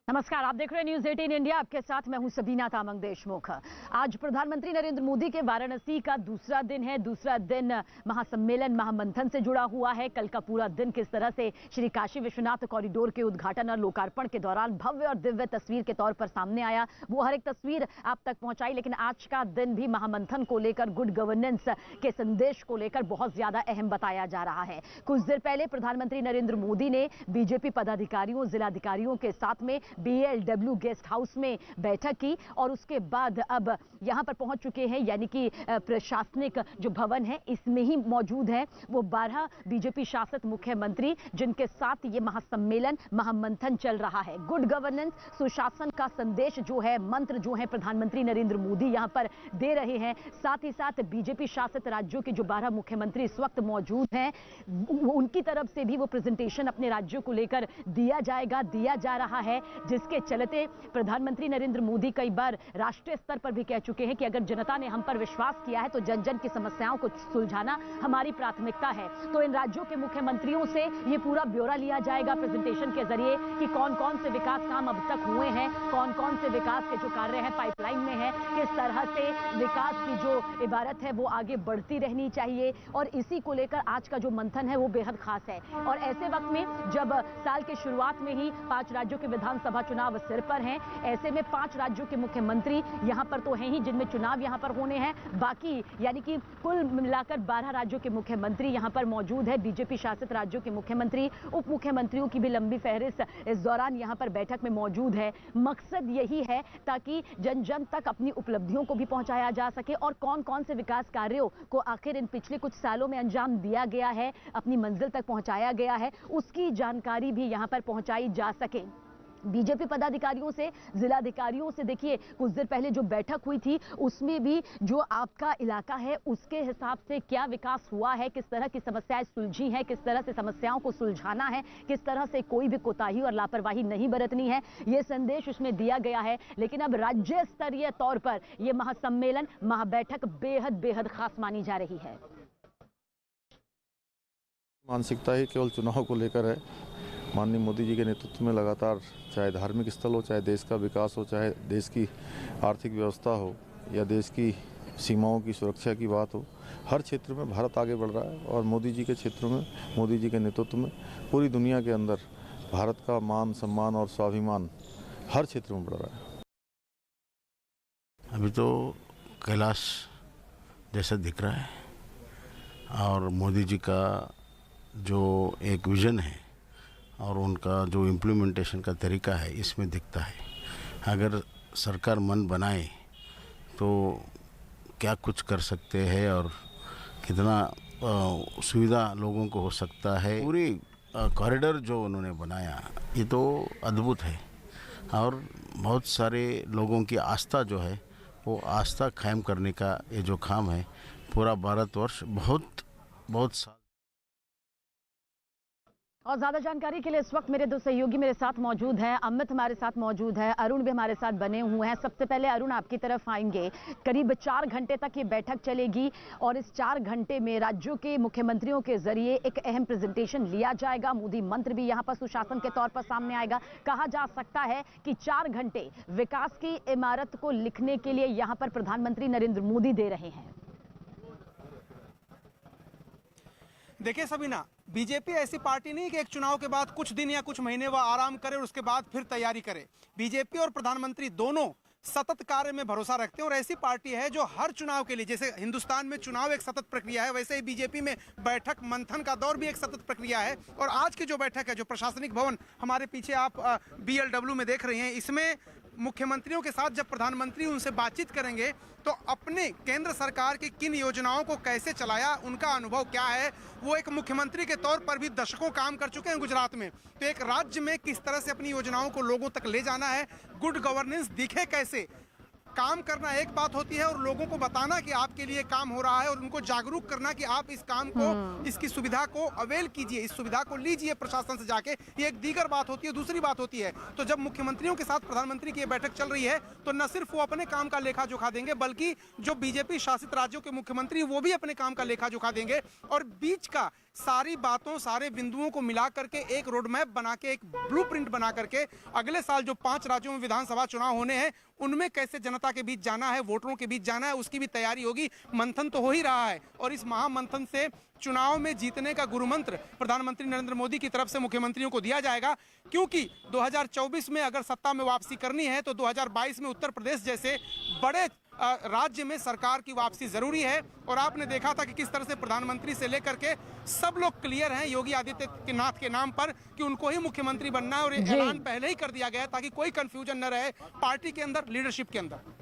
नमस्कार, आप देख रहे हैं न्यूज 18 इंडिया। आपके साथ मैं हूं सबीना तामंग देशमुख। आज प्रधानमंत्री नरेंद्र मोदी के वाराणसी का दूसरा दिन है। दूसरा दिन महासम्मेलन महामंथन से जुड़ा हुआ है। कल का पूरा दिन किस तरह से श्री काशी विश्वनाथ कॉरिडोर के उद्घाटन और लोकार्पण के दौरान भव्य और दिव्य तस्वीर के तौर पर सामने आया, वो हर एक तस्वीर आप तक पहुंचाई। लेकिन आज का दिन भी महामंथन को लेकर, गुड गवर्नेंस के संदेश को लेकर बहुत ज्यादा अहम बताया जा रहा है। कुछ देर पहले प्रधानमंत्री नरेंद्र मोदी ने बीजेपी पदाधिकारियों, जिलाधिकारियों के साथ में BLW गेस्ट हाउस में बैठक की और उसके बाद अब यहां पर पहुंच चुके हैं, यानी कि प्रशासनिक जो भवन है इसमें ही मौजूद है वो 12 बीजेपी शासित मुख्यमंत्री, जिनके साथ ये महासम्मेलन महामंथन चल रहा है। गुड गवर्नेंस, सुशासन का संदेश जो है, मंत्र जो है प्रधानमंत्री नरेंद्र मोदी यहां पर दे रहे हैं। साथ ही साथ बीजेपी शासित राज्यों के जो 12 मुख्यमंत्री इस वक्त मौजूद हैं, उनकी तरफ से भी वो प्रेजेंटेशन अपने राज्यों को लेकर दिया जा रहा है, जिसके चलते प्रधानमंत्री नरेंद्र मोदी कई बार राष्ट्रीय स्तर पर भी कह चुके हैं कि अगर जनता ने हम पर विश्वास किया है तो जन जन की समस्याओं को सुलझाना हमारी प्राथमिकता है। तो इन राज्यों के मुख्यमंत्रियों से ये पूरा ब्यौरा लिया जाएगा प्रेजेंटेशन के जरिए कि कौन कौन से विकास काम अब तक हुए हैं, कौन कौन से विकास के जो कार्य हैं पाइपलाइन में है, किस तरह से विकास की जो इबारत है वो आगे बढ़ती रहनी चाहिए। और इसी को लेकर आज का जो मंथन है वो बेहद खास है। और ऐसे वक्त में जब साल के शुरुआत में ही 5 राज्यों के विधानसभा चुनाव सिर पर हैं, ऐसे में 5 राज्यों के मुख्यमंत्री यहां पर तो हैं ही जिनमें चुनाव यहां पर होने हैं, बाकी यानी कि कुल मिलाकर 12 राज्यों के मुख्यमंत्री यहां पर मौजूद है। बीजेपी शासित राज्यों के मुख्यमंत्री, उप मुख्यमंत्रियों की भी लंबी फहरिस्त इस दौरान यहां पर बैठक में मौजूद है। मकसद यही है ताकि जन जन तक अपनी उपलब्धियों को भी पहुंचाया जा सके और कौन कौन से विकास कार्यों को आखिर इन पिछले कुछ सालों में अंजाम दिया गया है, अपनी मंजिल तक पहुंचाया गया है, उसकी जानकारी भी यहां पर पहुंचाई जा सके। बीजेपी पदाधिकारियों से, जिलाधिकारियों से देखिए कुछ देर पहले जो बैठक हुई थी उसमें भी जो आपका इलाका है उसके हिसाब से क्या विकास हुआ है, किस तरह की समस्याएं सुलझी हैं, किस तरह से समस्याओं को सुलझाना है, किस तरह से कोई भी कोताही और लापरवाही नहीं बरतनी है, ये संदेश उसमें दिया गया है। लेकिन अब राज्य स्तरीय तौर पर यह महासम्मेलन, महाबैठक बेहद बेहद खास मानी जा रही है। मानसिकता ही केवल चुनाव को लेकर है। माननीय मोदी जी के नेतृत्व में लगातार चाहे धार्मिक स्थल हो, चाहे देश का विकास हो, चाहे देश की आर्थिक व्यवस्था हो या देश की सीमाओं की सुरक्षा की बात हो, हर क्षेत्र में भारत आगे बढ़ रहा है। और मोदी जी के क्षेत्र में, मोदी जी के नेतृत्व में पूरी दुनिया के अंदर भारत का मान, सम्मान और स्वाभिमान हर क्षेत्र में बढ़ रहा है। अभी तो कैलाश जैसा दिख रहा है और मोदी जी का जो एक विज़न है और उनका जो इम्प्लीमेंटेशन का तरीका है इसमें दिखता है। अगर सरकार मन बनाए तो क्या कुछ कर सकते हैं और कितना सुविधा लोगों को हो सकता है। पूरी कॉरिडोर जो उन्होंने बनाया ये तो अद्भुत है और बहुत सारे लोगों की आस्था जो है वो आस्था कायम करने का ये जो काम है पूरा भारतवर्ष बहुत और ज्यादा जानकारी के लिए इस वक्त मेरे 2 सहयोगी मेरे साथ मौजूद हैं। अमित हमारे साथ मौजूद है, अरुण भी हमारे साथ बने हुए हैं। सबसे पहले अरुण आपकी तरफ आएंगे। करीब 4 घंटे तक ये बैठक चलेगी और इस 4 घंटे में राज्यों के मुख्यमंत्रियों के जरिए एक अहम प्रेजेंटेशन लिया जाएगा। मोदी मंत्र भी यहाँ पर सुशासन के तौर पर सामने आएगा। कहा जा सकता है कि 4 घंटे विकास की इमारत को लिखने के लिए यहाँ पर प्रधानमंत्री नरेंद्र मोदी दे रहे हैं। देखिए सबीना, बीजेपी ऐसी पार्टी नहीं कि एक चुनाव के बाद कुछ दिन या कुछ महीने वह आराम करे और उसके बाद फिर तैयारी करे। बीजेपी और प्रधानमंत्री दोनों सतत कार्य में भरोसा रखते हैं और ऐसी पार्टी है जो हर चुनाव के लिए, जैसे हिंदुस्तान में चुनाव एक सतत प्रक्रिया है, वैसे ही बीजेपी में बैठक मंथन का दौर भी एक सतत प्रक्रिया है। और आज की जो बैठक है, जो प्रशासनिक भवन हमारे पीछे आप BLW में देख रहे हैं, इसमें मुख्यमंत्रियों के साथ जब प्रधानमंत्री उनसे बातचीत करेंगे तो अपने केंद्र सरकार की किन योजनाओं को कैसे चलाया, उनका अनुभव क्या है, वो एक मुख्यमंत्री के तौर पर भी दशकों काम कर चुके हैं गुजरात में, तो एक राज्य में किस तरह से अपनी योजनाओं को लोगों तक ले जाना है, गुड गवर्नेंस दिखे कैसे, काम करना एक बात होती है और लोगों को बताना कि आपके लिए काम हो रहा है और उनको जागरूक करना कि आप इस काम को, इसकी सुविधा को अवेल कीजिए, इस सुविधा को लीजिए प्रशासन से जाके, ये एक दीगर बात होती है। दूसरी बात होती है तो जब मुख्यमंत्रियों के साथ प्रधानमंत्री की ये बैठक चल रही है तो न सिर्फ वो अपने काम का लेखा जोखा देंगे बल्कि जो बीजेपी शासित राज्यों के मुख्यमंत्री वो भी अपने काम का लेखा जोखा देंगे और बीच का सारी बातों, सारे बिंदुओं को मिला करके एक रोड मैप बना के, एक ब्लूप्रिंट बना करके अगले साल जो 5 राज्यों में विधानसभा चुनाव होने हैं उनमें कैसे जनता के बीच जाना है, वोटरों के बीच जाना है, उसकी भी तैयारी होगी। मंथन तो हो ही रहा है और इस महामंथन से चुनाव में जीतने का गुरुमंत्र प्रधानमंत्री नरेंद्र मोदी की तरफ से मुख्यमंत्रियों को दिया जाएगा, क्योंकि 2024 में अगर सत्ता में वापसी करनी है तो 2022 में उत्तर प्रदेश जैसे बड़े राज्य में सरकार की वापसी जरूरी है। और आपने देखा था कि किस तरह से प्रधानमंत्री से लेकर के सब लोग क्लियर हैं योगी आदित्यनाथ के नाम पर कि उनको ही मुख्यमंत्री बनना है और ये ऐलान पहले ही कर दिया गया ताकि कोई कंफ्यूजन न रहे पार्टी के अंदर, लीडरशिप के अंदर।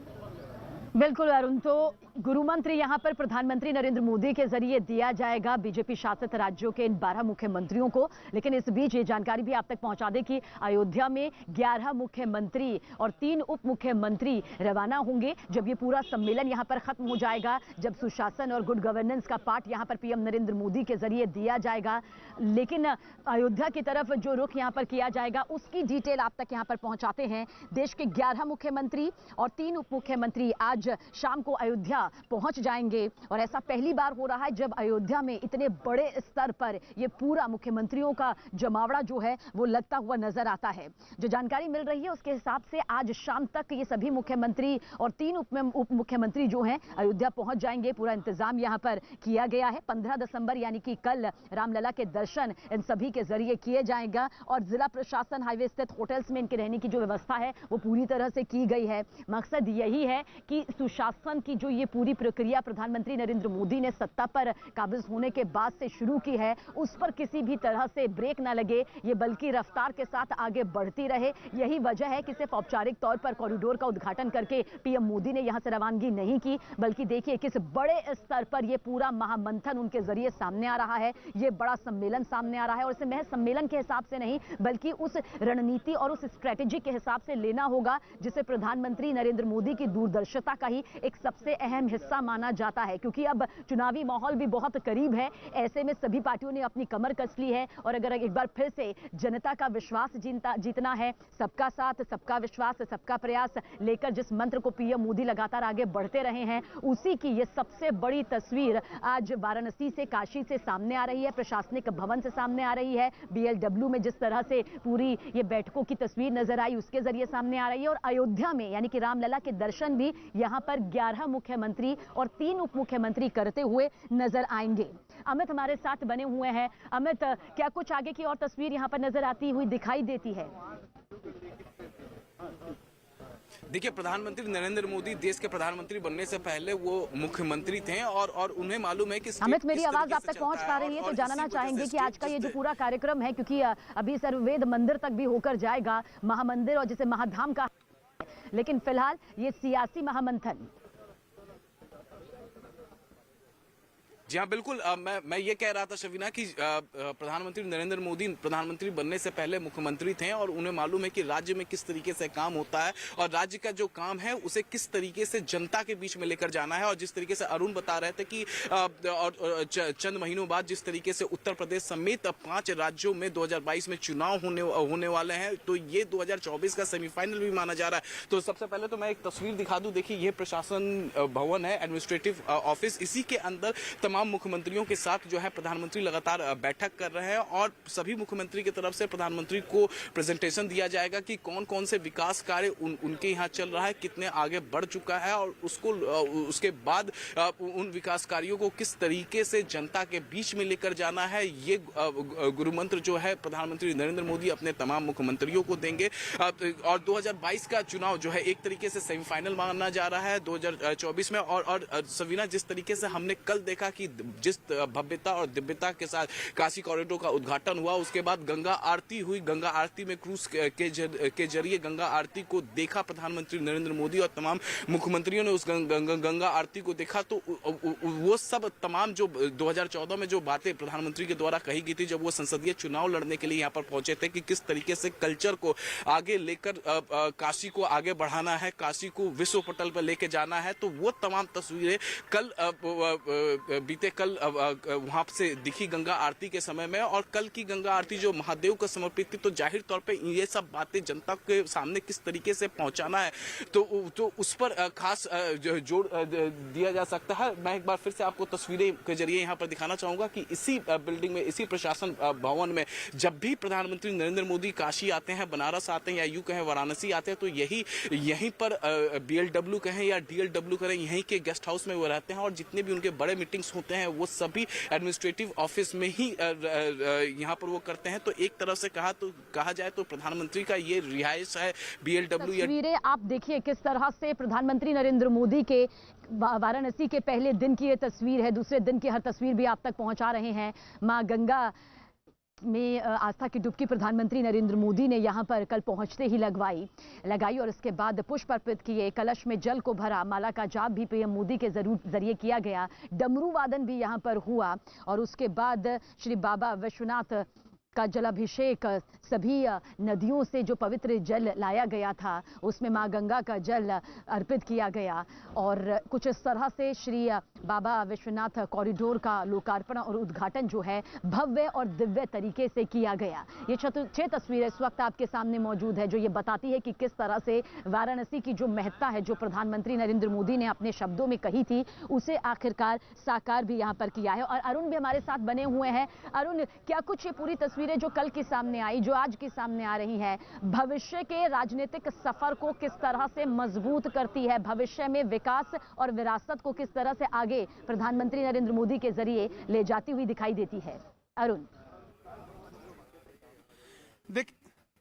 बिल्कुल अरुण, तो गुरुमंत्र यहां पर प्रधानमंत्री नरेंद्र मोदी के जरिए दिया जाएगा बीजेपी शासित राज्यों के इन 12 मुख्यमंत्रियों को। लेकिन इस बीच ये जानकारी भी आप तक पहुंचा दें कि अयोध्या में 11 मुख्यमंत्री और 3 उप मुख्यमंत्री रवाना होंगे जब ये पूरा सम्मेलन यहां पर खत्म हो जाएगा, जब सुशासन और गुड गवर्नेंस का पाठ यहां पर पीएम नरेंद्र मोदी के जरिए दिया जाएगा। लेकिन अयोध्या की तरफ जो रुख यहां पर किया जाएगा उसकी डिटेल आप तक यहां पर पहुंचाते हैं। देश के 11 मुख्यमंत्री और 3 उप मुख्यमंत्री आज शाम को अयोध्या पहुंच जाएंगे और ऐसा पहली बार हो रहा है जब अयोध्या में इतने बड़े स्तर पर ये पूरा मुख्यमंत्रियों का जमावड़ा जो है वो लगता हुआ नजर आता है। जो जानकारी मिल रही है उसके हिसाब से आज शाम तक ये सभी मुख्यमंत्री और 3 उप मुख्यमंत्री जो हैं अयोध्या पहुंच जाएंगे। पूरा इंतजाम यहां पर किया गया है। 15 दिसंबर यानी कि कल रामलला के दर्शन इन सभी के जरिए किए जाएगा और जिला प्रशासन हाईवे स्थित होटल्स में इनके रहने की जो व्यवस्था है वो पूरी तरह से की गई है। मकसद यही है कि सुशासन की जो ये पूरी प्रक्रिया प्रधानमंत्री नरेंद्र मोदी ने सत्ता पर काबिज होने के बाद से शुरू की है उस पर किसी भी तरह से ब्रेक ना लगे, ये बल्कि रफ्तार के साथ आगे बढ़ती रहे। यही वजह है कि सिर्फ औपचारिक तौर पर कॉरिडोर का उद्घाटन करके पीएम मोदी ने यहां से रवानगी नहीं की, बल्कि देखिए किस बड़े स्तर पर ये पूरा महामंथन उनके जरिए सामने आ रहा है। ये बड़ा सम्मेलन सामने आ रहा है और इसे महज सम्मेलन के हिसाब से नहीं बल्कि उस रणनीति और उस स्ट्रेटेजी के हिसाब से लेना होगा जिसे प्रधानमंत्री नरेंद्र मोदी की दूरदर्शिता का ही एक सबसे अहम हिस्सा माना जाता है। क्योंकि अब चुनावी माहौल भी बहुत करीब है, ऐसे में सभी पार्टियों ने अपनी कमर कस ली है और अगर एक बार फिर से जनता का विश्वास जीतना है, सबका साथ, सबका विश्वास, सबका प्रयास लेकर जिस मंत्र को पीएम मोदी लगातार आगे बढ़ते रहे हैं उसी की ये सबसे बड़ी तस्वीर आज वाराणसी से, काशी से सामने आ रही है, प्रशासनिक भवन से सामने आ रही है। BLW में जिस तरह से पूरी ये बैठकों की तस्वीर नजर आई उसके जरिए सामने आ रही है और अयोध्या में यानी कि रामलला के दर्शन भी यहां पर 11 मुख्यमंत्री और 3 उप मुख्यमंत्री करते हुए नजर आएंगे। अमित हमारे साथ बने हुए हैं। अमित, क्या कुछ आगे की और तस्वीर यहां पर नजर आती हुई दिखाई देती है? देखिए, प्रधानमंत्री नरेंद्र मोदी देश के प्रधानमंत्री बनने से पहले वो मुख्यमंत्री थे और उन्हें मालूम है कि अमित, मेरी आवाज आप तक पहुंच पा रही है? तो जानना चाहेंगे कि आज का ये जो पूरा कार्यक्रम है, क्योंकि अभी सर्ववेद मंदिर तक भी होकर जाएगा, महामंदिर और जिसे महाधाम का, लेकिन फिलहाल ये सियासी महामंथन। जी हाँ, बिल्कुल। मैं ये कह रहा था शबीना कि प्रधानमंत्री नरेंद्र मोदी प्रधानमंत्री बनने से पहले मुख्यमंत्री थे और उन्हें मालूम है कि राज्य में किस तरीके से काम होता है और राज्य का जो काम है उसे किस तरीके से जनता के बीच में लेकर जाना है। और जिस तरीके से अरुण बता रहे थे कि चंद महीनों बाद जिस तरीके से उत्तर प्रदेश समेत 5 राज्यों में 2022 में चुनाव होने वाले हैं, तो ये 2024 का सेमीफाइनल भी माना जा रहा है। तो सबसे पहले तो मैं एक तस्वीर दिखा दूं। देखिए, ये प्रशासन भवन है, एडमिनिस्ट्रेटिव ऑफिस। इसी के अंदर तमाम मुख्यमंत्रियों के साथ जो है प्रधानमंत्री लगातार बैठक कर रहे हैं और सभी मुख्यमंत्री की तरफ से प्रधानमंत्री को प्रेजेंटेशन दिया जाएगा कि कौन कौन से विकास कार्य उनके यहाँ चल रहा है, कितने आगे बढ़ चुका है और उसके बाद उन विकास कार्यों को किस तरीके से जनता के बीच में लेकर जाना है। ये गुरुमंत्र जो है प्रधानमंत्री नरेंद्र मोदी अपने तमाम मुख्यमंत्रियों को देंगे। और 2022 का चुनाव जो है एक तरीके से सेमीफाइनल माना जा रहा है 2024 में। और सवीना, जिस तरीके से हमने कल देखा कि जिस भव्यता और दिव्यता के साथ काशी कॉरिडोर का उद्घाटन हुआ, उसके बाद गंगा आरती हुई। गंगा आरती में क्रूज के जरिए गंगा आरती को देखा प्रधानमंत्री नरेंद्र मोदी और तमाम मुख्यमंत्रियों ने उस गंगा आरती को देखा। तो वो सब तमाम जो 2014 में जो बातें प्रधानमंत्री के द्वारा कही गई थी जब वो संसदीय चुनाव लड़ने के लिए यहाँ पर पहुंचे थे कि किस तरीके से कल्चर को आगे लेकर काशी को आगे बढ़ाना है, काशी को विश्व पटल पर लेके जाना है, तो वो तमाम तस्वीरें कल बीते कल वहां से दिखी गंगा आरती के समय में, और कल की गंगा आरती जो महादेव को समर्पित थी, तो जाहिर तौर पे ये सब बातें जनता के सामने किस तरीके से पहुंचाना है तो उस पर खास जोर दिया जा सकता है। मैं एक बार फिर से आपको तस्वीरें के जरिए यहाँ पर दिखाना चाहूंगा कि इसी बिल्डिंग में, इसी प्रशासन भवन में जब भी प्रधानमंत्री नरेंद्र मोदी काशी आते हैं, बनारस आते हैं, या यूं कहें वाराणसी आते हैं, तो यहीं पर BLW कहें या DLW करें, यहीं के गेस्ट हाउस में वो रहते हैं, और जितने भी उनके बड़े मीटिंग्स होते हैं वो सभी एडमिनिस्ट्रेटिव ऑफिस में ही यहाँ पर वो करते हैं। तो एक तरफ से कहा जाए तो प्रधानमंत्री का ये रिहाइश है BLW। तस्वीरें आप देखिए किस तरह से प्रधानमंत्री नरेंद्र मोदी के वाराणसी के पहले दिन की ये तस्वीर है। दूसरे दिन की हर तस्वीर भी आप तक पहुंचा रहे हैं। मां गंगा में आस्था की डुबकी प्रधानमंत्री नरेंद्र मोदी ने यहां पर कल पहुंचते ही लगाई और इसके बाद पुष्प अर्पित किए, कलश में जल को भरा, माला का जाप भी पीएम मोदी के जरिए किया गया, डमरू वादन भी यहां पर हुआ, और उसके बाद श्री बाबा विश्वनाथ का जलाभिषेक, सभी नदियों से जो पवित्र जल लाया गया था उसमें मां गंगा का जल अर्पित किया गया, और कुछ इस तरह से श्री बाबा विश्वनाथ कॉरिडोर का लोकार्पण और उद्घाटन जो है भव्य और दिव्य तरीके से किया गया। ये 6 तस्वीरें इस वक्त आपके सामने मौजूद है जो ये बताती है कि किस तरह से वाराणसी की जो महत्ता है, जो प्रधानमंत्री नरेंद्र मोदी ने अपने शब्दों में कही थी, उसे आखिरकार साकार भी यहाँ पर किया है। और अरुण भी हमारे साथ बने हुए हैं। अरुण, क्या कुछ ये पूरी तस्वीरें जो कल की सामने आई, जो आज की सामने आ रही है, भविष्य के राजनीतिक सफर को किस तरह से मजबूत करती है, भविष्य में विकास और विरासत को किस तरह से आगे प्रधानमंत्री नरेंद्र मोदी के जरिए ले जाती हुई दिखाई देती है? अरुण,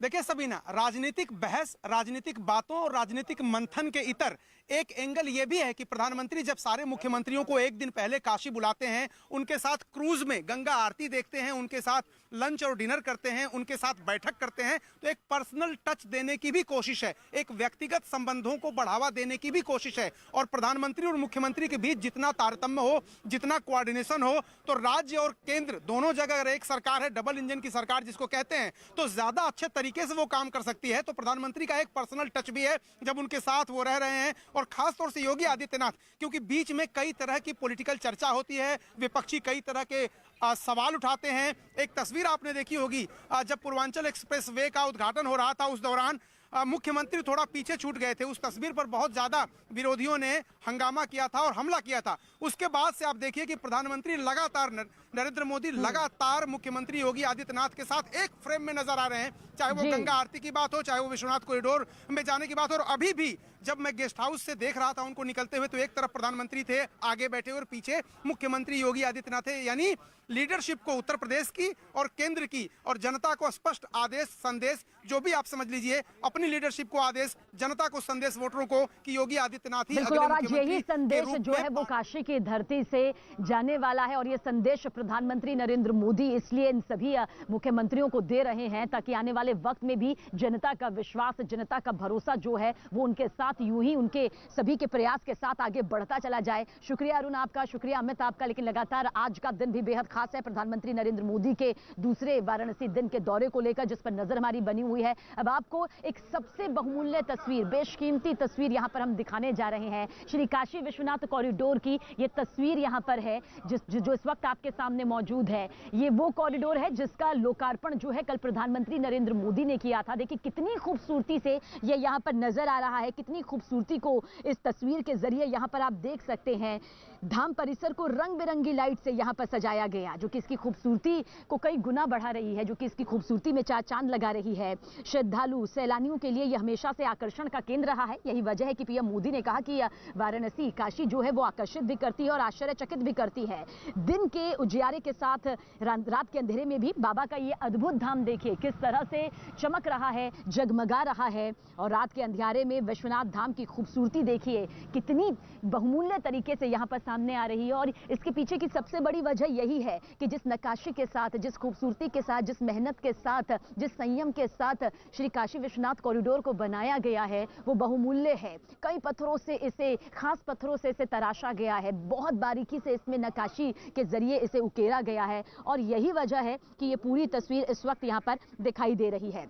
देखिए सबीना, राजनीतिक बहस, राजनीतिक बातों और राजनीतिक मंथन के इतर एक एंगल ये भी है कि प्रधानमंत्री जब सारे मुख्यमंत्रियों को एक दिन पहले काशी बुलाते हैं, उनके साथ क्रूज में गंगा आरती देखते हैं, उनके साथ लंच और डिनर करते हैं, उनके साथ बैठक करते हैं, तो एक पर्सनल टच देने की भी कोशिश है, एक व्यक्तिगत संबंधों को बढ़ावा देने की भी कोशिश है। और प्रधानमंत्री और मुख्यमंत्री के बीच जितना तारतम्य हो, जितना कोऑर्डिनेशन हो, तो राज्य और केंद्र दोनों जगह अगर एक सरकार है, डबल इंजन की सरकार जिसको कहते हैं, तो ज्यादा अच्छे तरीके से वो काम कर सकती है। तो प्रधानमंत्री का एक पर्सनल टच भी है जब उनके साथ वो रह रहे हैं, और खास तौर से योगी आदित्यनाथ, क्योंकि बीच में कई तरह की पॉलिटिकल चर्चा होती है, विपक्षी कई तरह के सवाल उठाते हैं। एक तस्वीर आपने देखी होगी जब पूर्वांचल एक्सप्रेस वे का उद्घाटन हो रहा था, उस दौरान मुख्यमंत्री थोड़ा पीछे छूट गए थे। उस तस्वीर पर बहुत ज्यादा विरोधियों ने हंगामा किया था और हमला किया था। उसके बाद से आप देखिए कि प्रधानमंत्री लगातार, नरेंद्र मोदी लगातार मुख्यमंत्री योगी आदित्यनाथ के साथ एक फ्रेम में नजर आ रहे हैं, चाहे वो गंगा आरती की बात हो, चाहे वो विश्वनाथ कॉरिडोर में जाने की बात हो। और अभी भी जब मैं गेस्ट हाउस से देख रहा था उनको निकलते हुए, तो एक तरफ प्रधानमंत्री थे आगे बैठे और पीछे मुख्यमंत्री योगी आदित्यनाथ थे। यानी लीडरशिप को उत्तर प्रदेश की और केंद्र की और जनता को स्पष्ट आदेश, संदेश, जो भी आप समझ लीजिए, अपनी लीडरशिप को आदेश, जनता को संदेश, वोटरों को, कि योगी आदित्यनाथ ही बिल्कुल। और आज यही संदेश जो है वो काशी की धरती से जाने वाला है, और ये संदेश प्रधानमंत्री नरेंद्र मोदी इसलिए इन सभी मुख्यमंत्रियों को दे रहे हैं ताकि आने वाले वक्त में भी जनता का विश्वास, जनता का भरोसा जो है वो उनके साथ यूं ही उनके सभी के प्रयास के साथ आगे बढ़ता चला जाए। शुक्रिया अरुण आपका, शुक्रिया अमित आपका। लेकिन लगातार आज का दिन भी बेहद खास है प्रधानमंत्री नरेंद्र मोदी के दूसरे वाराणसी दिन के दौरे को लेकर, जिस पर नजर हमारी बनी हुई है। अब आपको एक सबसे बहुमूल्य तस्वीर, बेशकीमती तस्वीर यहां पर हम दिखाने जा रहे हैं। श्री काशी विश्वनाथ कॉरिडोर की ये तस्वीर यहां पर है जो इस वक्त आपके सामने मौजूद है। ये वो कॉरिडोर है जिसका लोकार्पण जो है कल प्रधानमंत्री नरेंद्र मोदी ने किया था। देखिए कितनी खूबसूरती से ये यहां पर नजर आ रहा है, कितनी खूबसूरती को इस तस्वीर के जरिए यहां पर आप देख सकते हैं। धाम परिसर को रंग बिरंगी लाइट से यहां पर सजाया गया, जो कि इसकी खूबसूरती को कई गुना बढ़ा रही है, जो कि इसकी खूबसूरती में चार चांद लगा रही है। श्रद्धालु सैलानियों के लिए यह हमेशा से आकर्षण का केंद्र रहा है। यही वजह है कि पीएम मोदी ने कहा कि वाराणसी, काशी जो है वो आकर्षित भी करती है और आश्चर्यचकित भी करती है। दिन के उजियारे के साथ रात के अंधेरे में भी बाबा का ये अद्भुत धाम देखिए किस तरह से चमक रहा है, जगमगा रहा है। और रात के अंधियारे में विश्वनाथ धाम की खूबसूरती देखिए कितनी बहुमूल्य तरीके से यहाँ पर सामने आ रही है। और इसके पीछे की सबसे बड़ी वजह यही है कि जिस नक्काशी के साथ, जिस खूबसूरती के साथ, जिस मेहनत के साथ, जिस संयम के साथ श्री काशी विश्वनाथ कॉरिडोर को बनाया गया है वो बहुमूल्य है। कई पत्थरों से इसे, खास पत्थरों से इसे तराशा गया है, बहुत बारीकी से इसमें नक्काशी के जरिए इसे उकेरा गया है। और यही वजह है कि ये पूरी तस्वीर इस वक्त यहाँ पर दिखाई दे रही है।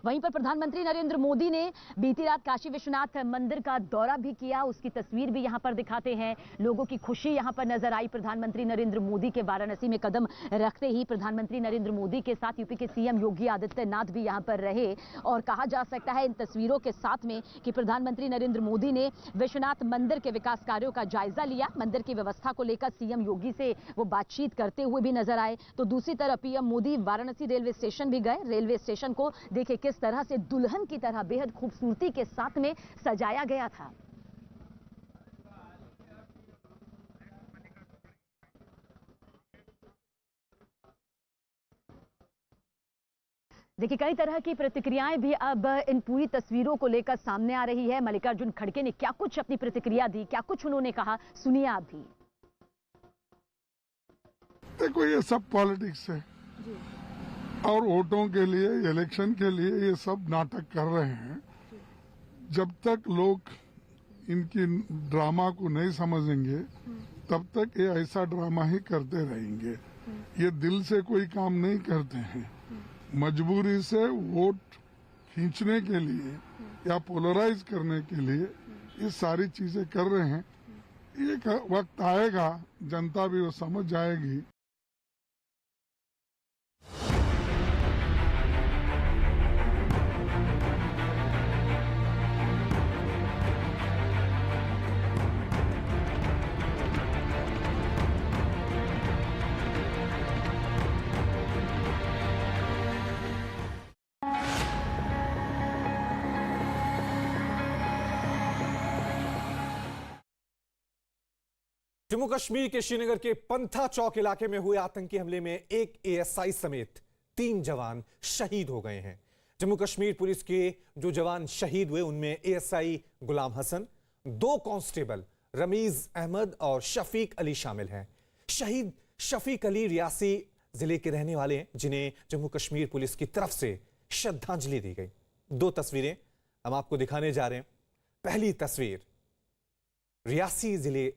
वहीं पर प्रधानमंत्री नरेंद्र मोदी ने बीती रात काशी विश्वनाथ मंदिर का दौरा भी किया, उसकी तस्वीर भी यहां पर दिखाते हैं। लोगों की खुशी यहां पर नजर आई प्रधानमंत्री नरेंद्र मोदी के वाराणसी में कदम रखते ही। प्रधानमंत्री नरेंद्र मोदी के साथ यूपी के सीएम योगी आदित्यनाथ भी यहां पर रहे और कहा जा सकता है इन तस्वीरों के साथ में कि प्रधानमंत्री नरेंद्र मोदी ने विश्वनाथ मंदिर के विकास कार्यों का जायजा लिया। मंदिर की व्यवस्था को लेकर सीएम योगी से वो बातचीत करते हुए भी नजर आए। तो दूसरी तरफ PM Modi Varanasi railway station भी गए। रेलवे स्टेशन को देखिए किस तरह से दुल्हन की तरह बेहद खूबसूरती के साथ में सजाया गया था। देखिए कई तरह की प्रतिक्रियाएं भी अब इन पूरी तस्वीरों को लेकर सामने आ रही है। मल्लिकार्जुन खड़गे ने क्या कुछ अपनी प्रतिक्रिया दी, क्या कुछ उन्होंने कहा, सुनिए आप भी। देखो ये सब पॉलिटिक्स है और वोटों के लिए, इलेक्शन के लिए ये सब नाटक कर रहे हैं। जब तक लोग इनकी ड्रामा को नहीं समझेंगे तब तक ये ऐसा ड्रामा ही करते रहेंगे। ये दिल से कोई काम नहीं करते हैं, मजबूरी से वोट खींचने के लिए या पोलराइज करने के लिए ये सारी चीजें कर रहे हैं। एक वक्त आएगा जनता भी वो समझ जाएगी। जम्मू कश्मीर के श्रीनगर के पंथा चौक इलाके में हुए आतंकी हमले में एक एएसआई समेत 3 जवान शहीद हो गए हैं। जम्मू कश्मीर पुलिस के जो जवान शहीद हुए उनमें एएसआई गुलाम हसन, 2 कांस्टेबल रमीज अहमद और शफीक अली शामिल हैं। शहीद शफीक अली रियासी जिले के रहने वाले हैं जिन्हें जम्मू कश्मीर पुलिस की तरफ से श्रद्धांजलि दी गई। 2 तस्वीरें हम आपको दिखाने जा रहे हैं। पहली तस्वीर रियासी जिले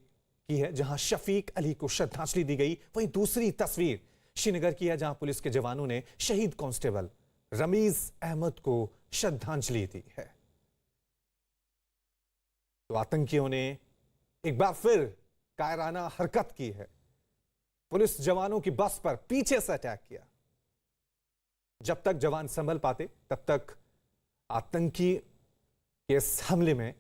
की है जहां शफीक अली को श्रद्धांजलि दी गई। वहीं दूसरी तस्वीर श्रीनगर की है जहां पुलिस के जवानों ने शहीद कांस्टेबल रमीज अहमद को श्रद्धांजलि दी है। तो आतंकियों ने एक बार फिर कायराना हरकत की है। पुलिस जवानों की बस पर पीछे से अटैक किया। जब तक जवान संभल पाते तब तक आतंकी के इस हमले में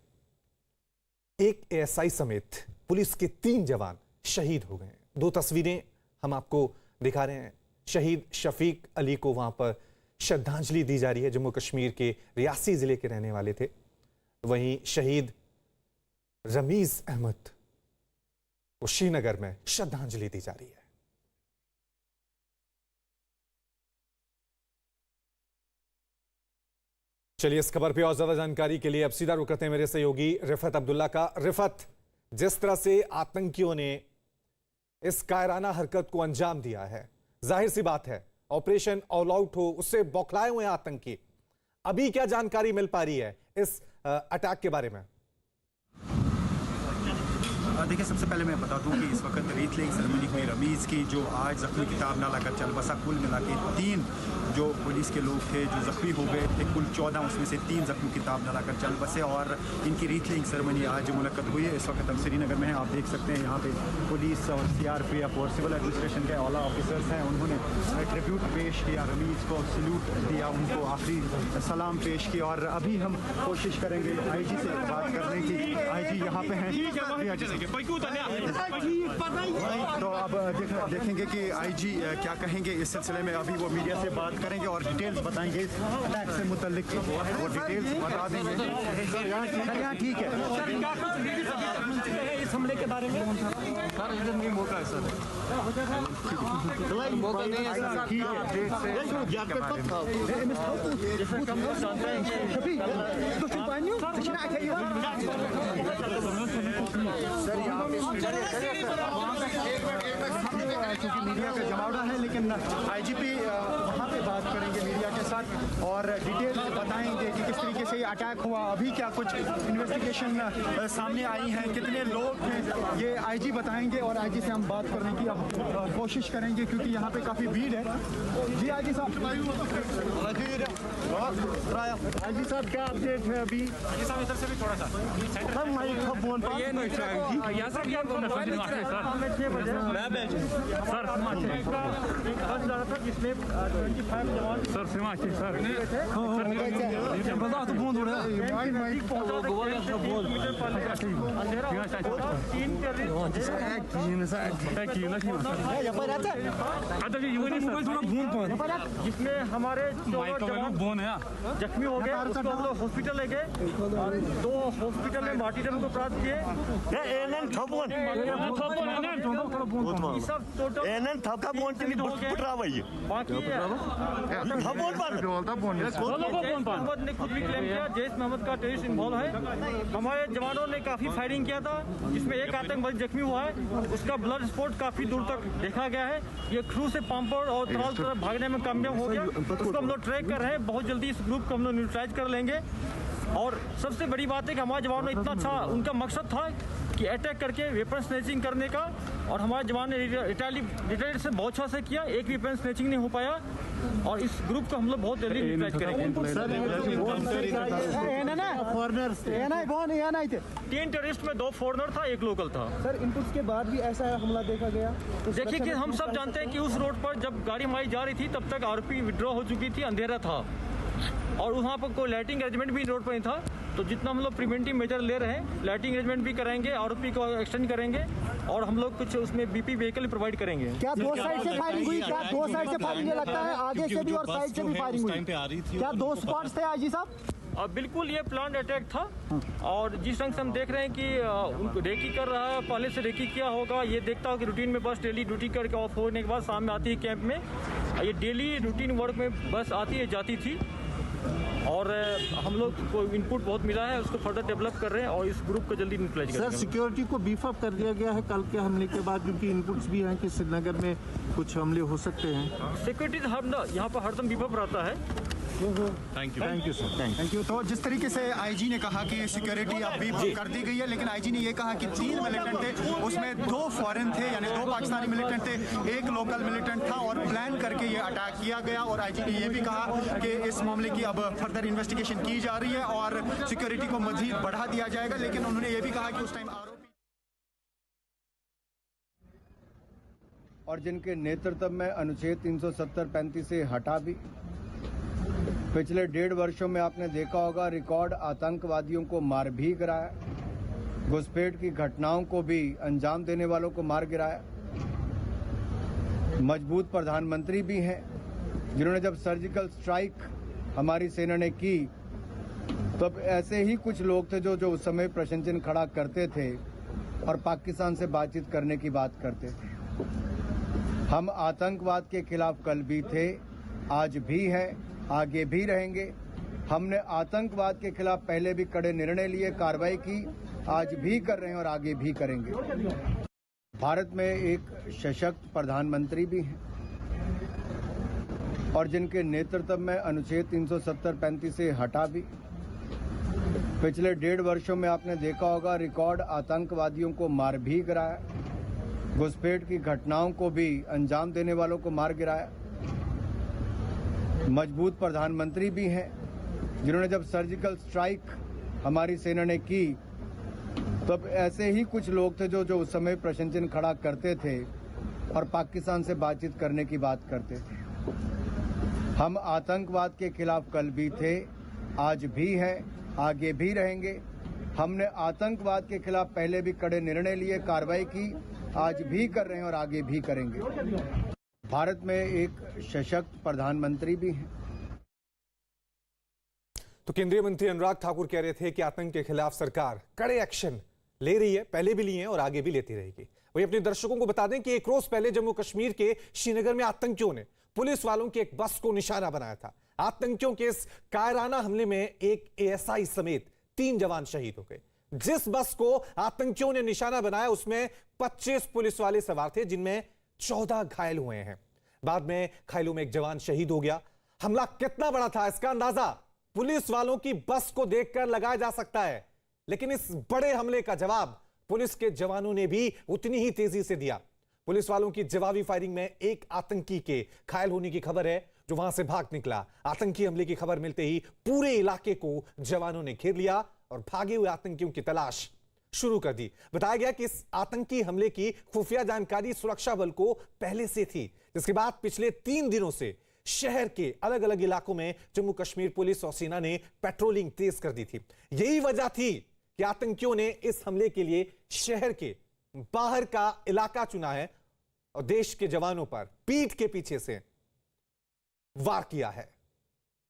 एक एएसआई समेत पुलिस के 3 जवान शहीद हो गए। 2 तस्वीरें हम आपको दिखा रहे हैं। शहीद शफीक अली को वहां पर श्रद्धांजलि दी जा रही है। जम्मू कश्मीर के रियासी जिले के रहने वाले थे। वहीं शहीद रमीज अहमद को श्रीनगर में श्रद्धांजलि दी जा रही है। चलिए इस खबर पे और ज्यादा जानकारी के लिए अब सीधा रुक करते हैं मेरे सहयोगी रिफत अब्दुल्ला का। रिफत, जिस तरह से आतंकियों ने इस कायराना हरकत को अंजाम दिया है, जाहिर सी बात है ऑपरेशन ऑल आउट हो, उससे बौखलाए हुए आतंकी। अभी क्या जानकारी मिल पा रही है इस अटैक के बारे में? देखिए, सबसे पहले मैं बता दूं कि इस वक्त रीथलिंग सेरेमनी हुई रमीज की, जो आज जख्मी किताब ना लाकर चल बसा। कुल मिला के 3 जो पुलिस के लोग थे जो जख्मी हो गए थे, कुल 14, उसमें से 3 जख्मी किताब ना लाकर चल बसे और इनकी रीथलिंग सेरेमनी आज मुनक्कद हुई है। इस वक्त हम श्रीनगर में हैं। आप देख सकते हैं यहाँ पे पुलिस और सीआरपीएफ और सिविल एडमिनिस्ट्रेशन के आला ऑफिसर्स हैं। उन्होंने ट्रिब्यूट पेश किया, रमीज को सल्यूट दिया, उनको आखिरी सलाम पेश किया। और अभी हम कोशिश करेंगे आईजी से बात करने की। आईजी यहाँ पे हैं। तो अब देखेंगे कि आईजी क्या कहेंगे इस सिलसिले में। अभी वो मीडिया से बात करेंगे और डिटेल्स बताएंगे इस अटैक से मुतल्लिक, वो डिटेल्स बता देंगे। यहाँ ठीक है इस हमले के बारे में सर, मौका है सर, मौका नहीं है सर। ठीक क्योंकि मीडिया का जमावड़ा है, लेकिन आईजीपी वहाँ पे बात करेंगे मीडिया के साथ और डिटेल्स बताएंगे कि किस तरीके तरीके से ये अटैक हुआ, अभी क्या कुछ इन्वेस्टिगेशन सामने आई है, कितने लोग हैं, ये आईजी बताएंगे और आईजी से हम बात करने की अब कोशिश करेंगे क्योंकि यहाँ पे काफ़ी भीड़ है। जी आईजी साहब, आईजी साहब क्या अपडेट है अभी? आईजी साहब इधर से भी थोड़ा सा जिसमें हमारे जवान जख्मी हो गए, उसको हम लोग हॉस्पिटल ले गए, 2 हॉस्पिटल में मार्टीरियम को प्राप्त किए। मोहम्मद ने खुद भी क्लेम किया जैश मोहम्मद का टेररिस्ट इन्वॉल्व है। हमारे जवानों ने काफी फायरिंग किया था, जिसमें एक आतंकवादी जख्मी हुआ है, उसका ब्लड स्पॉट काफी दूर तक देखा गया है। ये क्रू से पाम्पर और तराल तरफ भागने में कामयाब हो गया, उसको हम लोग ट्रैक कर रहे हैं। बहुत जल्दी इस ग्रुप को हम लोग न्यूट्रलाइज कर लेंगे। और सबसे बड़ी बात है कि हमारे जवानों ने इतना अच्छा, उनका मकसद था कि अटैक करके वेपन स्नैचिंग करने का, और हमारे जवान ने रिटेलिएट से बहुत अच्छा से किया, एक भी वेपन स्नैचिंग नहीं हो पाया। और इस ग्रुप को हम लोग बहुत जल्दी न्यूट्रलाइज करेंगे। 3 टेररिस्ट में 2 फॉरेनर था, 1 लोकल था। सर इनपुट्स के बाद भी ऐसा हमला देखा गया? देखिए कि हम सब जानते हैं कि उस रोड पर जब गाड़ी हमारी जा रही थी तब तक आरोपी विड्रॉ हो चुकी थी, अंधेरा था और वहाँ पर कोई लाइटिंग अरेंजमेंट भी रोड पर नहीं था। तो जितना हम लोग प्रिवेंटिव मेजर ले रहे हैं, लाइटिंग अरेंजमेंट भी कराएंगे, आरोपी को एक्सटेंड करेंगे और हम लोग कुछ उसमें बीपी व्हीकल प्रोवाइड करेंगे। क्या 2 साइड से फायरिंग हुई? क्या 2 साइड से फायरिंग लगता है? आगे से भी और साइड से भी फायरिंग हुई? क्या 2 स्पॉट्स थे आईजी साहब? बिल्कुल ये प्लान अटैक था और जिस ढंग से हम देख रहे हैं कि उनको रेकी कर रहा है, पहले से रेकी किया होगा, ये देखता हो कि रूटीन में बस डेली ड्यूटी करके ऑफ होने के बाद शाम में आती है कैंप में। ये डेली रूटीन वर्क में बस आती है जाती थी और हम लोग को इनपुट बहुत मिला है, उसको फर्दर डेवलप कर रहे हैं और इस ग्रुप को जल्दी न्यूट्रलाइज करेंगे। सर सिक्योरिटी को बीफ अप कर दिया गया है कल के हमले के बाद, क्योंकि इनपुट्स भी हैं कि श्रीनगर में कुछ हमले हो सकते हैं। सिक्योरिटी यहाँ पर हरदम बीफ अप रहता है। Thank you sir, thank you. तो जिस तरीके से आईजी ने कहा कि सिक्योरिटी अब भी कर दी गई है, लेकिन आईजी ने ये कहा कि 3 मिलिटेंट थे, उसमें 2 फॉरेन थे यानी 2 पाकिस्तानी मिलिटेंट थे, 1 लोकल मिलिटेंट था और प्लान करके ये अटैक किया गया। और आईजी ने ये भी कहा कि इस मामले की अब फर्दर इन्वेस्टिगेशन की जा रही है और सिक्योरिटी को मजीद बढ़ा दिया जाएगा। लेकिन उन्होंने ये भी कहा कि उस टाइम आरोपी और जिनके नेतृत्व में अनुच्छेद 370-35 से हटा भी, पिछले 1.5 वर्षों में आपने देखा होगा रिकॉर्ड आतंकवादियों को मार भी गिराया, घुसपैठ की घटनाओं को भी अंजाम देने वालों को मार गिराया। मजबूत प्रधानमंत्री भी हैं जिन्होंने जब सर्जिकल स्ट्राइक हमारी सेना ने की तब ऐसे ही कुछ लोग थे जो उस समय प्रश्न चिन्ह खड़ा करते थे और पाकिस्तान से बातचीत करने की बात करते थे। हम आतंकवाद के खिलाफ कल भी थे, आज भी हैं, आगे भी रहेंगे। हमने आतंकवाद के खिलाफ पहले भी कड़े निर्णय लिए, कार्रवाई की, आज भी कर रहे हैं और आगे भी करेंगे। भारत में एक सशक्त प्रधानमंत्री भी हैं और जिनके नेतृत्व में अनुच्छेद 370-35 से हटा भी, पिछले 1.5 वर्षों में आपने देखा होगा रिकॉर्ड आतंकवादियों को मार भी गिराया, घुसपैठ की घटनाओं को भी अंजाम देने वालों को मार गिराया। मजबूत प्रधानमंत्री भी हैं जिन्होंने जब सर्जिकल स्ट्राइक हमारी सेना ने की तब ऐसे ही कुछ लोग थे जो उस समय प्रश्न चिन्ह खड़ा करते थे और पाकिस्तान से बातचीत करने की बात करते थे। हम आतंकवाद के खिलाफ कल भी थे, आज भी हैं, आगे भी रहेंगे। हमने आतंकवाद के खिलाफ पहले भी कड़े निर्णय लिए, कार्रवाई की, आज भी कर रहे हैं और आगे भी करेंगे। भारत में एक सशक्त प्रधानमंत्री भी हैं। तो केंद्रीय मंत्री अनुराग ठाकुर कह रहे थे कि आतंक के खिलाफ सरकार कड़े एक्शन ले रही है, पहले भी लिए हैं और आगे भी लेती रहेगी। वही अपने दर्शकों को बता दें कि 1 रोज पहले जम्मू कश्मीर के श्रीनगर में आतंकियों ने पुलिस वालों की एक बस को निशाना बनाया था। आतंकियों के इस कायराना हमले में एक एएसआई समेत 3 जवान शहीद हो गए। जिस बस को आतंकियों ने निशाना बनाया उसमें 25 पुलिस वाले सवार थे, जिनमें 14 घायल हुए हैं। बाद में घायलों में एक जवान शहीद हो गया। हमला कितना बड़ा था इसका अंदाजा पुलिस वालों की बस को देखकर लगाया जा सकता है, लेकिन इस बड़े हमले का जवाब पुलिस के जवानों ने भी उतनी ही तेजी से दिया। पुलिस वालों की जवाबी फायरिंग में एक आतंकी के घायल होने की खबर है, जो वहां से भाग निकला। आतंकी हमले की खबर मिलते ही पूरे इलाके को जवानों ने घेर लिया और भागे हुए आतंकियों की तलाश शुरू कर दी। बताया गया कि इस आतंकी हमले की खुफिया जानकारी सुरक्षा बल को पहले से थी, जिसके बाद पिछले 3 दिनों से शहर के अलग अलग इलाकों में जम्मू कश्मीर पुलिस और सेना ने पेट्रोलिंग तेज कर दी थी। यही वजह थी कि आतंकियों ने इस हमले के लिए शहर के बाहर का इलाका चुना है और देश के जवानों पर पीठ के पीछे से वार किया है।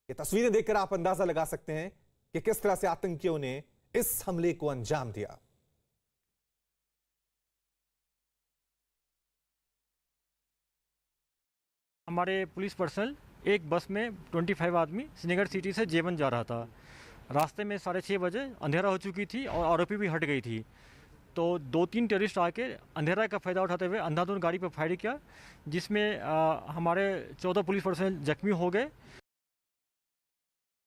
ये तस्वीरें देखकर आप अंदाजा लगा सकते हैं कि किस तरह से आतंकियों ने इस हमले को अंजाम दिया। हमारे पुलिस पर्सनल एक बस में 25 आदमी श्रीनगर सिटी से जेवन जा रहा था। रास्ते में 6:30 बजे अंधेरा हो चुकी थी और आरोपी भी हट गई थी, तो 2-3 टेररिस्ट आके अंधेरा का फायदा उठाते हुए अंधाधुंध गाड़ी पर फायरिंग किया, जिसमें हमारे 14 पुलिस पर्सनल जख्मी हो गए।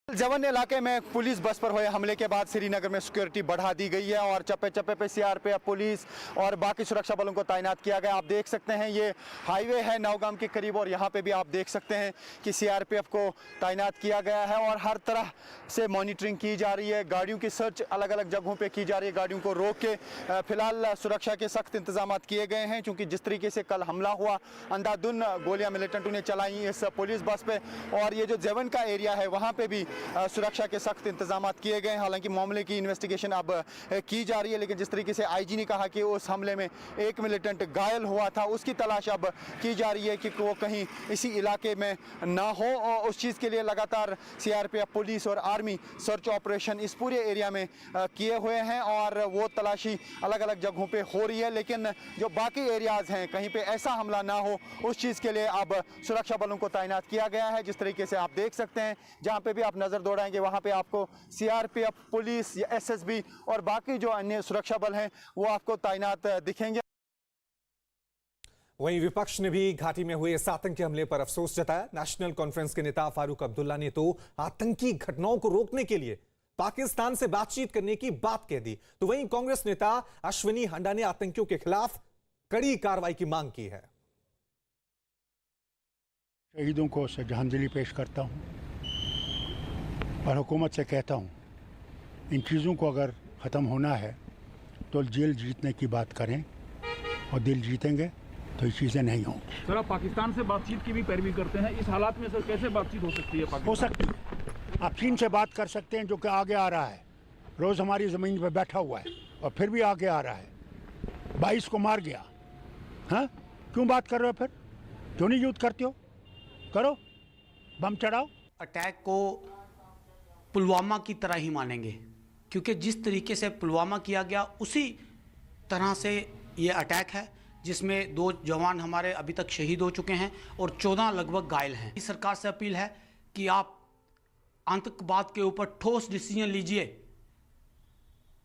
जवन इलाके में पुलिस बस पर हुए हमले के बाद श्रीनगर में सिक्योरिटी बढ़ा दी गई है और चप्पे चप्पे पे सीआरपीएफ पुलिस और बाकी सुरक्षा बलों को तैनात किया गया। आप देख सकते हैं ये हाईवे है नौगाम के करीब और यहाँ पे भी आप देख सकते हैं कि सीआरपीएफ को तैनात किया गया है और हर तरह से मॉनिटरिंग की जा रही है। गाड़ियों की सर्च अलग अलग जगहों पर की जा रही है, गाड़ियों को रोक के फिलहाल सुरक्षा के सख्त इंतजाम किए गए हैं, क्योंकि जिस तरीके से कल हमला हुआ, अंधाधुंध गोलियां मिलिटेंटों ने चलाई इस पुलिस बस पे और ये जो जेवन का एरिया है वहाँ पे भी सुरक्षा के सख्त इंतजाम किए गए। हालांकि मामले की इन्वेस्टिगेशन अब की जा रही है, लेकिन जिस तरीके से आईजी ने कहा कि उस हमले में एक मिलिटेंट घायल हुआ था, उसकी तलाश अब की जा रही है कि वो कहीं इसी इलाके में ना हो और उस चीज़ के लिए लगातार सीआरपीएफ पुलिस और आर्मी सर्च ऑपरेशन इस पूरे एरिया में किए हुए हैं और वो तलाशी अलग अलग जगहों पे हो रही है। लेकिन जो बाकी एरियाज हैं कहीं पे ऐसा हमला ना हो, उस चीज़ के लिए अब सुरक्षा बलों को तैनात किया गया है। जिस तरीके से आप देख सकते हैं, जहाँ पे भी आप नज़र दौड़ाएंगे वहाँ पे आपको सीआरपीएफ पुलिस या एसएसबी और बाकी जो अन्य सुरक्षा बल हैं वो आपको तैनात दिखेंगे। वहीं विपक्ष ने भी घाटी में हुए इस आतंकी हमले पर अफसोस जताया। नेशनल कॉन्फ्रेंस के नेता फारूक अब्दुल्ला ने तो आतंकी घटनाओं को रोकने के लिए पाकिस्तान से बातचीत करने की बात कह दी, तो वहीं कांग्रेस नेता अश्विनी हांडा ने आतंकियों के खिलाफ कड़ी कार्रवाई की मांग की है। शहीदों को श्रद्धांजलि पेश करता हूं और हुकूमत से कहता हूं, इन चीज़ों को अगर ख़त्म होना है तो जेल जीतने की बात करें और दिल जीतेंगे तो ये चीज़ें नहीं हों। सर, आप पाकिस्तान से बातचीत की भी पैरवी करते हैं, इस हालात में सर कैसे बातचीत हो सकती है? हो सकती है, आप चीन से बात कर सकते हैं जो कि आगे आ रहा है, रोज़ हमारी ज़मीन पर बैठा हुआ है और फिर भी आगे आ रहा है। 22 को मार गया, हाँ क्यों बात कर रहे हो? फिर क्यों नहीं युद्ध करते हो? करो, बम चढ़ाओ। अटैक को पुलवामा की तरह ही मानेंगे, क्योंकि जिस तरीके से पुलवामा किया गया उसी तरह से ये अटैक है, जिसमें 2 जवान हमारे अभी तक शहीद हो चुके हैं और 14 लगभग घायल हैं। इस सरकार से अपील है कि आप आतंकवाद के ऊपर ठोस डिसीजन लीजिए।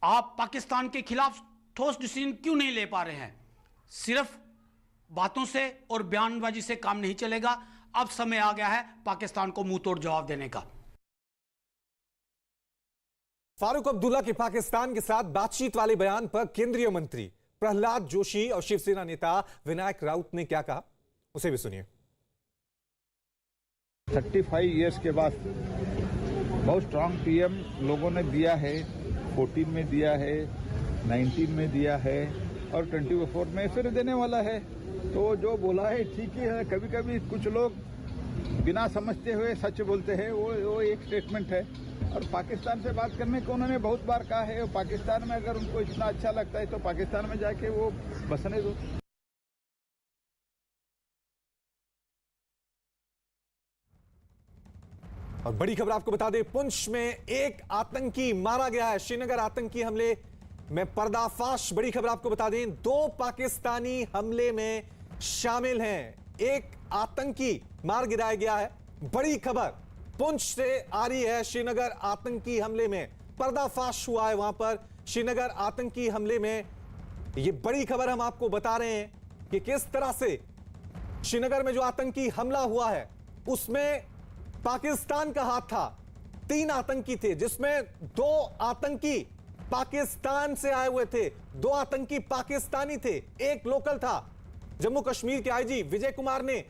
आप पाकिस्तान के खिलाफ ठोस डिसीजन क्यों नहीं ले पा रहे हैं? सिर्फ बातों से और बयानबाजी से काम नहीं चलेगा। अब समय आ गया है पाकिस्तान को मुंह तोड़ जवाब देने का। फारूक अब्दुल्ला के पाकिस्तान के साथ बातचीत वाले बयान पर केंद्रीय मंत्री प्रहलाद जोशी और शिवसेना नेता विनायक राउत ने क्या कहा, उसे भी सुनिए। 35 इयर्स के बाद बहुत स्ट्रांग पीएम लोगों ने दिया है, 14 में दिया है, 19 में दिया है और 24 में फिर देने वाला है। तो जो बोला है ठीक ही है। कभी कभी कुछ लोग बिना समझते हुए सच बोलते हैं, वो एक स्टेटमेंट है। और पाकिस्तान से बात करने को उन्होंने बहुत बार कहा है, और पाकिस्तान में अगर उनको इतना अच्छा लगता है तो पाकिस्तान में जाके वो बसने दो। और बड़ी खबर आपको बता दें, पुंछ में एक आतंकी मारा गया है। श्रीनगर आतंकी हमले में पर्दाफाश। बड़ी खबर आपको बता दें, 2 पाकिस्तानी हमले में शामिल हैं। एक आतंकी मार गिराया गया है। बड़ी खबर पुंछ से आ रही है। श्रीनगर आतंकी हमले में पर्दाफाश हुआ है वहां पर। श्रीनगर आतंकी हमले में ये बड़ी खबर हम आपको बता रहे हैं कि किस तरह से श्रीनगर में जो आतंकी हमला हुआ है उसमें पाकिस्तान का हाथ था। 3 आतंकी थे, जिसमें 2 आतंकी पाकिस्तान से आए हुए थे, 2 आतंकी पाकिस्तानी थे, 1 लोकल था। जम्मू कश्मीर के आईजी विजय कुमार ने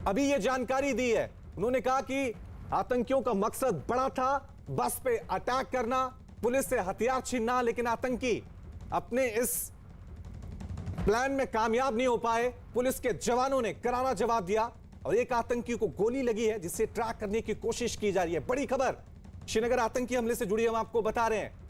अभी यह जानकारी दी है। उन्होंने कहा कि आतंकियों का मकसद बड़ा था, बस पे अटैक करना, पुलिस से हथियार छीनना, लेकिन आतंकी अपने इस प्लान में कामयाब नहीं हो पाए। पुलिस के जवानों ने करारा जवाब दिया और एक आतंकी को गोली लगी है, जिसे ट्रैक करने की कोशिश की जा रही है। बड़ी खबर श्रीनगर आतंकी हमले से जुड़ी हम आपको बता रहे हैं।